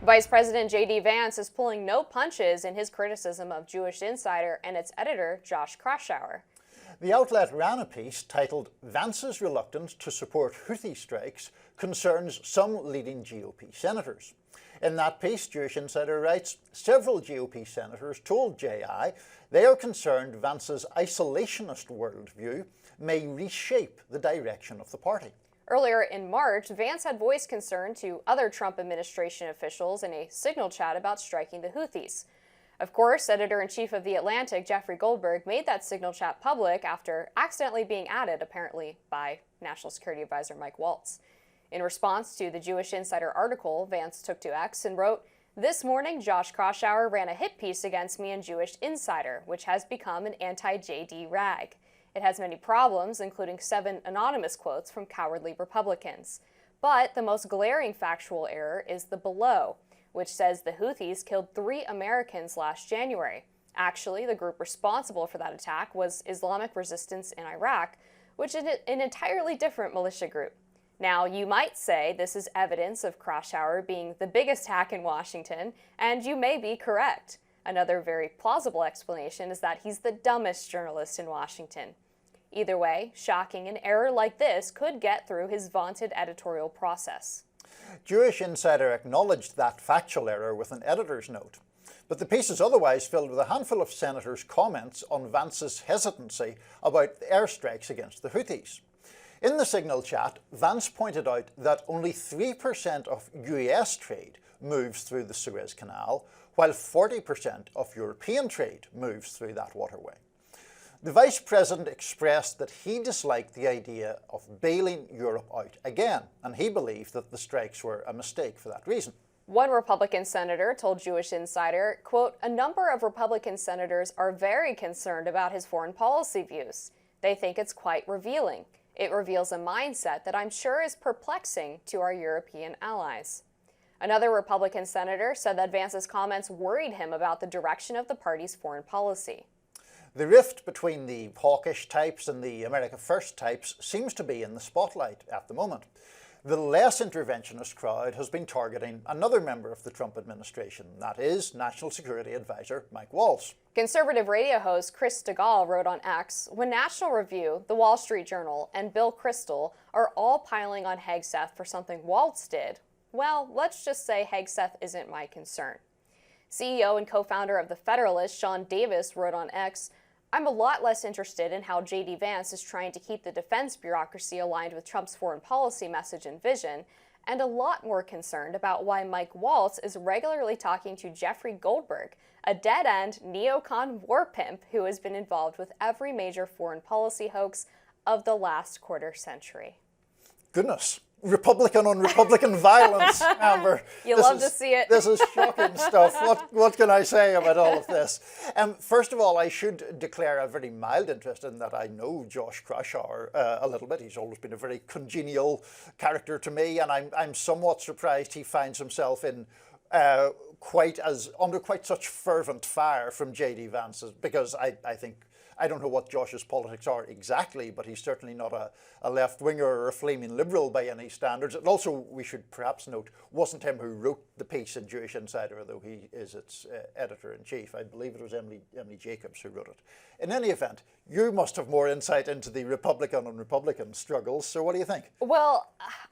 Vice President J.D. Vance is pulling no punches in his criticism of Jewish Insider and its editor, Josh Kraushaar. The outlet ran a piece titled "Vance's Reluctance to Support Houthi Strikes Concerns Some Leading GOP Senators." In that piece, Jewish Insider writes, several GOP senators told JI they are concerned Vance's isolationist worldview may reshape the direction of the party. Earlier in March, Vance had voiced concern to other Trump administration officials in a Signal chat about striking the Houthis. Of course, editor-in-chief of The Atlantic, Jeffrey Goldberg, made that Signal chat public after accidentally being added, apparently, by National Security Advisor Mike Waltz. In response to the Jewish Insider article, Vance took to X and wrote, "This morning, Josh Kraushaar ran a hit piece against me in Jewish Insider, which has become an anti-JD rag. It has many problems, including 7 anonymous quotes from cowardly Republicans. But the most glaring factual error is the below, which says the Houthis killed 3 Americans last January. Actually, the group responsible for that attack was Islamic Resistance in Iraq, which is an entirely different militia group. Now, you might say this is evidence of Kraushaar being the biggest hack in Washington, and you may be correct. Another very plausible explanation is that he's the dumbest journalist in Washington. Either way, shocking, an error like this could get through his vaunted editorial process. Jewish Insider acknowledged that factual error with an editor's note, but the piece is otherwise filled with a handful of senators' comments on Vance's hesitancy about airstrikes against the Houthis. In the Signal chat, Vance pointed out that only 3% of US trade moves through the Suez Canal, while 40% of European trade moves through that waterway. The Vice President expressed that he disliked the idea of bailing Europe out again, and he believed that the strikes were a mistake for that reason. One Republican senator told Jewish Insider, quote, "A number of Republican senators are very concerned about his foreign policy views. They think it's quite revealing. It reveals a mindset that I'm sure is perplexing to our European allies." Another Republican senator said that Vance's comments worried him about the direction of the party's foreign policy. The rift between the hawkish types and the America First types seems to be in the spotlight at the moment. The less interventionist crowd has been targeting another member of the Trump administration, that is National Security Advisor Mike Waltz. Conservative radio host Chris Stigall wrote on X, "When National Review, The Wall Street Journal, and Bill Kristol are all piling on Hegseth for something Waltz did, well, let's just say Hegseth isn't my concern." CEO and co-founder of The Federalist, Sean Davis, wrote on X, "I'm a lot less interested in how J.D. Vance is trying to keep the defense bureaucracy aligned with Trump's foreign policy message and vision, and a lot more concerned about why Mike Waltz is regularly talking to Jeffrey Goldberg, a dead-end neocon war pimp who has been involved with every major foreign policy hoax of the last quarter century." Goodness. Republican on Republican violence, Amber. You love to see it. This is shocking stuff. What can I say about all of this? First of all, I should declare a very mild interest in that I know Josh Kraushaar a little bit. He's always been a very congenial character to me, and I'm somewhat surprised he finds himself in under quite such fervent fire from J.D. Vance, because I think, I don't know what Josh's politics are exactly, but he's certainly not a left-winger or a flaming liberal by any standards. And also, we should perhaps note, wasn't him who wrote the piece in Jewish Insider, though he is its editor-in-chief. I believe it was Emily Jacobs who wrote it. In any event, you must have more insight into the Republican on Republican struggles, so what do you think? Well,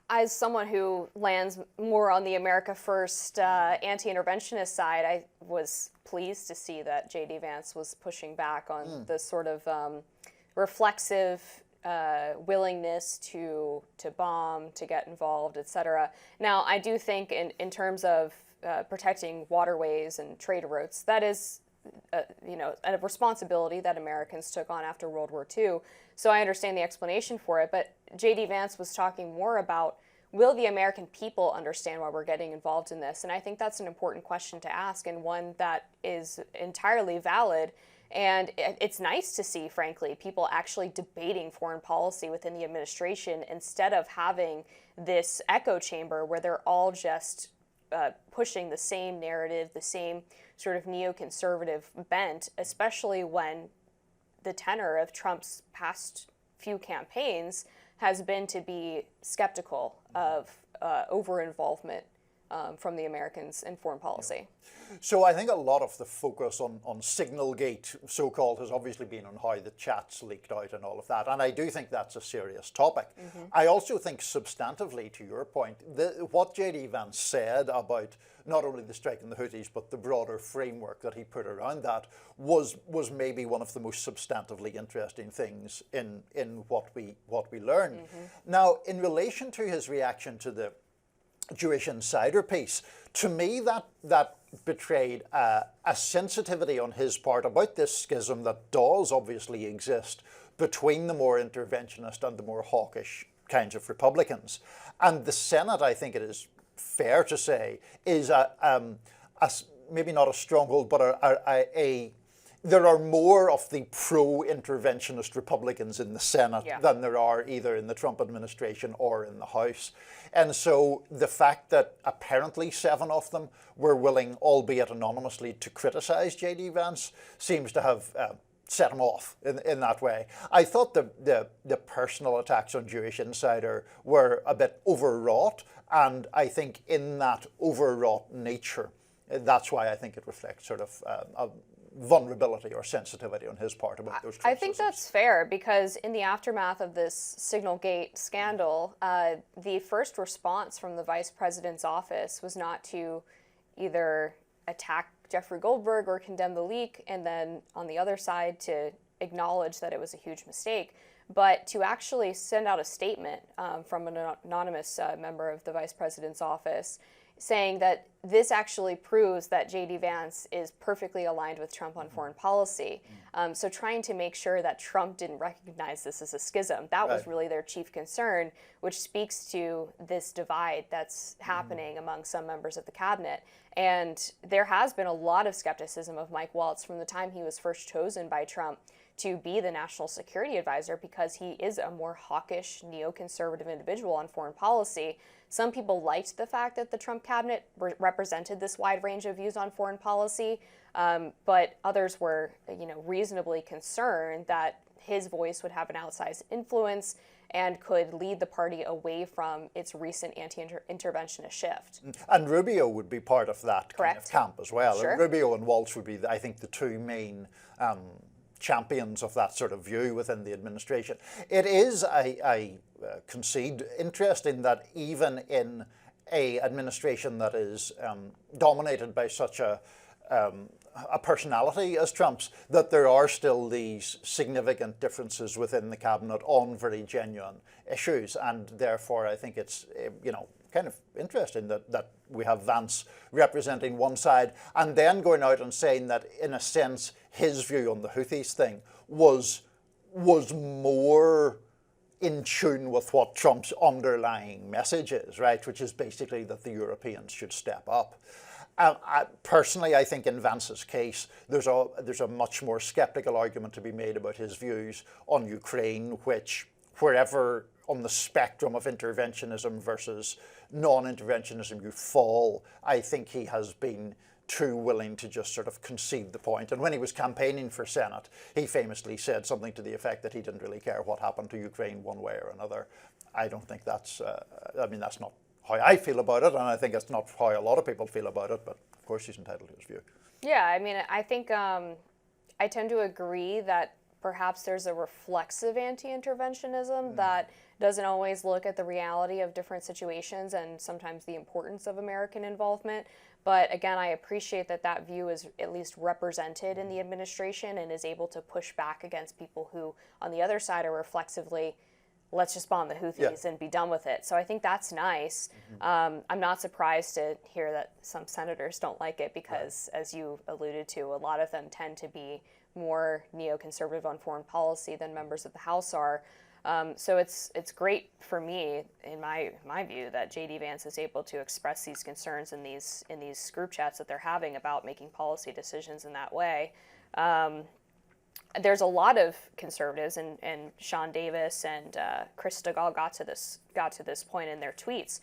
as someone who lands more on the America First anti-interventionist side, I was pleased to see that J.D. Vance was pushing back on the sort of reflexive willingness to bomb, to get involved, etc. Now, I do think in terms of protecting waterways and trade routes, that is a responsibility that Americans took on after World War II. So I understand the explanation for it, but J.D. Vance was talking more about, will the American people understand why we're getting involved in this? And I think that's an important question to ask, and one that is entirely valid. And it's nice to see, frankly, people actually debating foreign policy within the administration instead of having this echo chamber where they're all just pushing the same narrative, the same sort of neoconservative bent, especially when the tenor of Trump's past few campaigns has been to be skeptical of over-involvement from the Americans in foreign policy. So I think a lot of the focus on Signalgate, so-called, has obviously been on how the chats leaked out and all of that. And I do think that's a serious topic. I also think substantively, to your point, what J.D. Vance said about not only the strike in the Houthis, but the broader framework that he put around that was maybe one of the most substantively interesting things in what we learned. Now, in relation to his reaction to the Jewish insider piece, to me that betrayed a sensitivity on his part about this schism that does obviously exist between the more interventionist and the more hawkish kinds of Republicans. And the Senate, I think it is fair to say, is maybe not a stronghold, but there are more of the pro-interventionist Republicans in the Senate than there are either in the Trump administration or in the House. And so the fact that apparently 7 of them were willing, albeit anonymously, to criticize J.D. Vance seems to have set him off in that way. I thought the personal attacks on Jewish Insider were a bit overwrought, and I think in that overwrought nature, that's why I think it reflects sort of a vulnerability or sensitivity on his part about those criticisms. I think that's fair, because in the aftermath of this Signalgate scandal, the first response from the vice president's office was not to either attack Jeffrey Goldberg or condemn the leak, and then on the other side to acknowledge that it was a huge mistake, but to actually send out a statement from an anonymous member of the vice president's office saying that this actually proves that J.D. Vance is perfectly aligned with Trump on foreign policy. So trying to make sure that Trump didn't recognize this as a schism, that was really their chief concern, which speaks to this divide that's happening among some members of the cabinet. And there has been a lot of skepticism of Mike Waltz from the time he was first chosen by Trump to be the national security advisor, because he is a more hawkish, neoconservative individual on foreign policy. Some people liked the fact that the Trump cabinet represented this wide range of views on foreign policy, but others were, reasonably concerned that his voice would have an outsized influence and could lead the party away from its recent anti-interventionist shift. And Rubio would be part of that kind of camp as well. Sure. And Rubio and Waltz would be, I think, the two main champions of that sort of view within the administration. It is, I concede, interesting that even in a administration that is dominated by such a personality as Trump's, that there are still these significant differences within the cabinet on very genuine issues. And therefore, I think it's, kind of interesting that we have Vance representing one side and then going out and saying that, in a sense, his view on the Houthis thing was more in tune with what Trump's underlying message is, right? Which is basically that the Europeans should step up. Personally, I think in Vance's case, there's a much more skeptical argument to be made about his views on Ukraine, which, wherever on the spectrum of interventionism versus non-interventionism you fall, I think he has been too willing to just sort of concede the point. And when he was campaigning for Senate, he famously said something to the effect that he didn't really care what happened to Ukraine one way or another. I don't think that's, that's not how I feel about it, and I think it's not how a lot of people feel about it, but of course he's entitled to his view. Yeah, I think I tend to agree that perhaps there's a reflexive anti-interventionism that doesn't always look at the reality of different situations and sometimes the importance of American involvement. But again, I appreciate that view is at least represented in the administration and is able to push back against people who, on the other side, are reflexively, let's just bomb the Houthis and be done with it. So I think that's nice. I'm not surprised to hear that some senators don't like it because, as you alluded to, a lot of them tend to be more neoconservative on foreign policy than members of the House are. So it's great for me, in my view, that J.D. Vance is able to express these concerns in these group chats that they're having about making policy decisions in that way. There's a lot of conservatives, and Sean Davis and Chris Stigall got to this point in their tweets,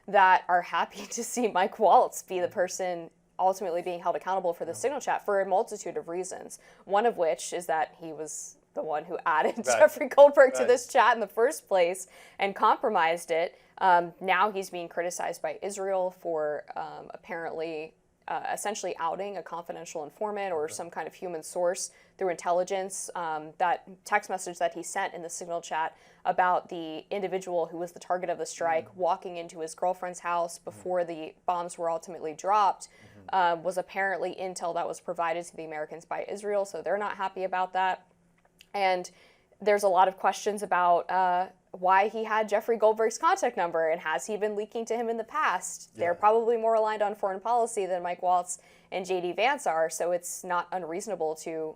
that are happy to see Mike Waltz be the person ultimately being held accountable for the signal chat for a multitude of reasons. One of which is that he was the one who added Jeffrey Goldberg to this chat in the first place and compromised it. Now he's being criticized by Israel for apparently essentially outing a confidential informant or some kind of human source through intelligence. That text message that he sent in the Signal chat about the individual who was the target of the strike walking into his girlfriend's house before the bombs were ultimately dropped was apparently intel that was provided to the Americans by Israel, so they're not happy about that. And there's a lot of questions about why he had Jeffrey Goldberg's contact number, and has he been leaking to him in the past? Yeah. They're probably more aligned on foreign policy than Mike Waltz and J.D. Vance are, so it's not unreasonable to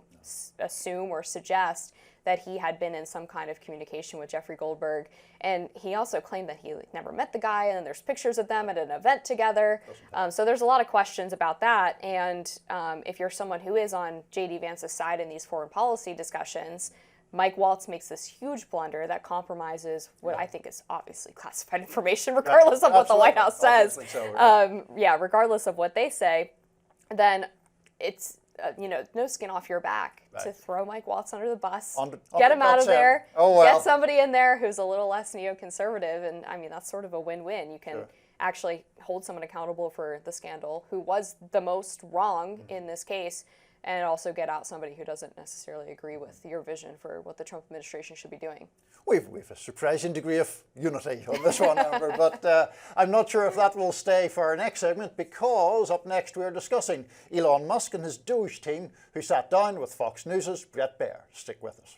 assume or suggest that he had been in some kind of communication with Jeffrey Goldberg. And he also claimed that he never met the guy, and there's pictures of them at an event together. So there's a lot of questions about that. And if you're someone who is on J.D. Vance's side in these foreign policy discussions, Mike Waltz makes this huge blunder that compromises what I think is obviously classified information, regardless of what the White House says. So, regardless of what they say, then it's no skin off your back to throw Mike Waltz under the bus, get him out of there, get somebody in there who's a little less neoconservative, and I mean that's sort of a win-win. You can actually hold someone accountable for the scandal who was the most wrong in this case, and also get out somebody who doesn't necessarily agree with your vision for what the Trump administration should be doing. We've a surprising degree of unity on this one, Amber, but I'm not sure if that will stay for our next segment, because up next we're discussing Elon Musk and his Doge team, who sat down with Fox News' Bret Baier. Stick with us.